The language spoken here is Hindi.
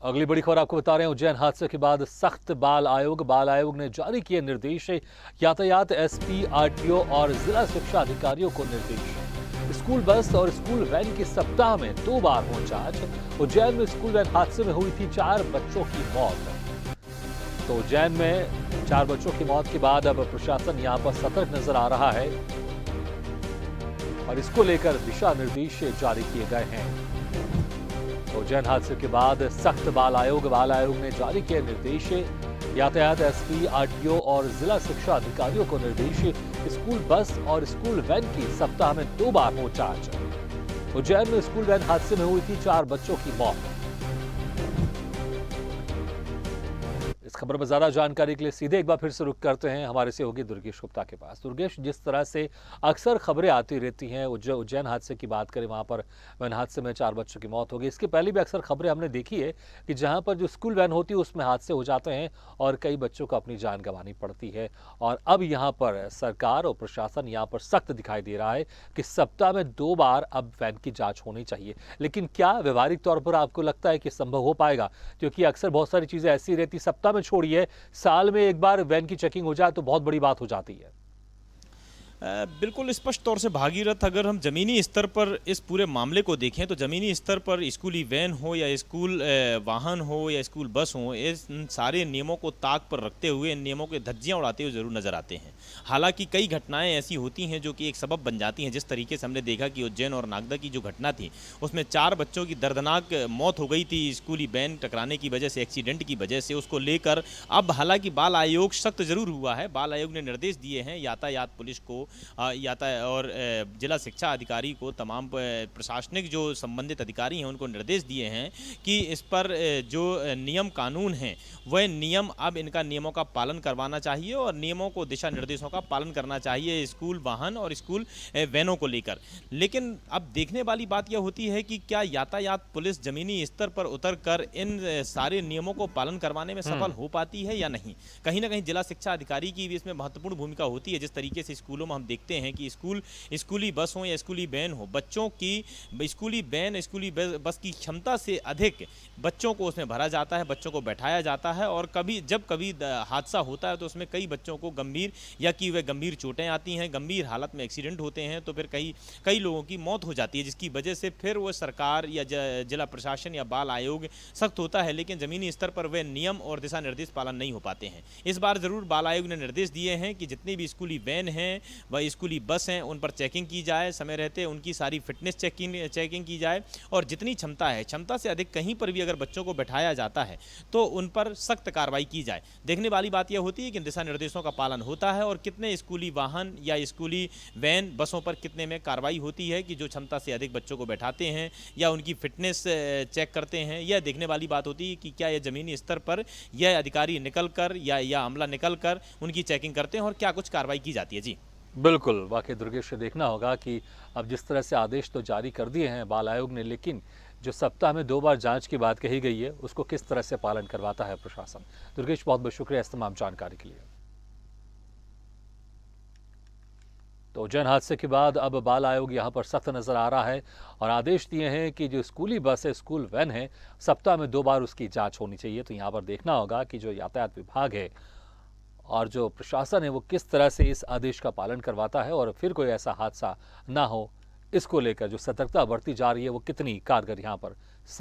अगली बड़ी खबर आपको बता रहे हैं। उज्जैन हादसे के बाद सख्त बाल आयोग ने जारी किए निर्देश। यातायात एसपी, आरटीओ और जिला शिक्षा अधिकारियों को निर्देश। स्कूल बस और स्कूल वैन की सप्ताह में 2 बार हो जांच। उज्जैन में स्कूल वैन हादसे में हुई थी 4 बच्चों की मौत। तो उज्जैन में 4 बच्चों की मौत के बाद अब प्रशासन यहां पर सतर्क नजर आ रहा है और इसको लेकर दिशा निर्देश जारी किए गए हैं। उज्जैन हादसे के बाद सख्त बाल आयोग ने जारी किए निर्देश। यातायात एसपी, आरटीओ और जिला शिक्षा अधिकारियों को निर्देश। स्कूल बस और स्कूल वैन की सप्ताह में 2 बार हो जांच। उज्जैन में स्कूल वैन हादसे में हुई थी 4 बच्चों की मौत। इस खबर पर ज्यादा जानकारी के लिए सीधे एक बार फिर से रुक करते हैं हमारे सहयोगी दुर्गेश गुप्ता के पास। दुर्गेश, जिस तरह से अक्सर खबरें आती रहती हैं, उज्जैन हादसे की बात करें, वहां पर वैन हादसे में 4 बच्चों की मौत हो गई। इसके पहले भी अक्सर खबरें हमने देखी है कि जहां पर जो स्कूल वैन होती है उसमें हादसे हो जाते हैं और कई बच्चों को अपनी जान गंवानी पड़ती है। और अब यहाँ पर सरकार और प्रशासन यहाँ पर सख्त दिखाई दे रहा है कि सप्ताह में 2 बार अब वैन की जाँच होनी चाहिए। लेकिन क्या व्यवहारिक तौर पर आपको लगता है कि संभव हो पाएगा? क्योंकि अक्सर बहुत सारी चीजें ऐसी रहती, सप्ताह में छोड़िए, साल में एक बार वैन की चेकिंग हो जाए तो बहुत बड़ी बात हो जाती है। बिल्कुल स्पष्ट तौर से भागीरथ, अगर हम ज़मीनी स्तर पर इस पूरे मामले को देखें तो ज़मीनी स्तर पर स्कूली वैन हो या स्कूल वाहन हो या स्कूल बस हो, इन सारे नियमों को ताक पर रखते हुए इन नियमों के धज्जियां उड़ाते हुए ज़रूर नज़र आते हैं। हालांकि कई घटनाएं ऐसी होती हैं जो कि एक सबब बन जाती हैं। जिस तरीके से हमने देखा कि उज्जैन और नागदा की जो घटना थी उसमें 4 बच्चों की दर्दनाक मौत हो गई थी स्कूली वैन टकराने की वजह से, एक्सीडेंट की वजह से। उसको लेकर अब हालांकि बाल आयोग सख्त ज़रूर हुआ है। बाल आयोग ने निर्देश दिए हैं यातायात पुलिस को, और जिला शिक्षा अधिकारी को, तमाम प्रशासनिक जो संबंधित अधिकारी हैं उनको निर्देश दिए हैं कि इस पर जो नियम कानून हैं वह नियम, अब इनका नियमों का पालन करवाना चाहिए और नियमों को, दिशा निर्देशों का पालन करना चाहिए स्कूल वाहन और स्कूल वैनों को लेकर। लेकिन अब देखने वाली बात यह होती है कि क्या यातायात पुलिस जमीनी स्तर पर उतर कर इन सारे नियमों को पालन करवाने में सफल हो पाती है या नहीं। कहीं ना कहीं जिला शिक्षा अधिकारी की भी इसमें महत्वपूर्ण भूमिका होती है। जिस तरीके से स्कूलों में हम देखते हैं कि स्कूली बस हो या स्कूली वैन हो, बच्चों की स्कूली वैन, स्कूली बस की क्षमता से अधिक बच्चों को उसमें भरा जाता है, बच्चों को बैठाया जाता है। और जब कभी हादसा होता है तो उसमें कई बच्चों को गंभीर या कि वे गंभीर चोटें आती हैं, गंभीर हालत में एक्सीडेंट होते हैं, तो फिर कई लोगों की मौत हो जाती है, जिसकी वजह से फिर वो सरकार या जिला प्रशासन या बाल आयोग सख्त होता है। लेकिन ज़मीनी स्तर पर वे नियम और दिशा निर्देश पालन नहीं हो पाते हैं। इस बार ज़रूर बाल आयोग ने निर्देश दिए हैं कि जितनी भी स्कूली वैन हैं व स्कूली बस हैं उन पर चेकिंग की जाए, समय रहते उनकी सारी फिटनेस चेकिंग की जाए और जितनी क्षमता है, क्षमता से अधिक कहीं पर भी अगर बच्चों को बैठाया जाता है तो उन पर सख्त कार्रवाई की जाए। देखने वाली बात यह होती है कि दिशा निर्देशों का पालन होता है और कितने स्कूली वाहन या स्कूली वैन बसों पर कितने में कार्रवाई होती है कि जो क्षमता से अधिक बच्चों को बैठाते हैं या उनकी फिटनेस चेक करते हैं। यह देखने वाली बात होती है कि क्या यह ज़मीनी स्तर पर यह अधिकारी निकल कर या अमला निकल कर उनकी चेकिंग करते हैं और क्या कुछ कार्रवाई की जाती है। जी बिल्कुल, वाकई दुर्गेश से देखना होगा कि अब जिस तरह से आदेश तो जारी कर दिए हैं बाल आयोग ने, लेकिन जो सप्ताह में 2 बार जांच की बात कही गई है उसको किस तरह से पालन करवाता है प्रशासन। दुर्गेश, बहुत बहुत शुक्रिया इस तमाम जानकारी के लिए। तो उज्जैन हादसे के बाद अब बाल आयोग यहां पर सख्त नजर आ रहा है और आदेश दिए हैं कि जो स्कूली बस है, स्कूल वैन है, सप्ताह में 2 बार उसकी जांच होनी चाहिए। तो यहां पर देखना होगा कि जो यातायात विभाग है और जो प्रशासन है वो किस तरह से इस आदेश का पालन करवाता है और फिर कोई ऐसा हादसा ना हो, इसको लेकर जो सतर्कता बरती जा रही है वो कितनी कारगर यहाँ पर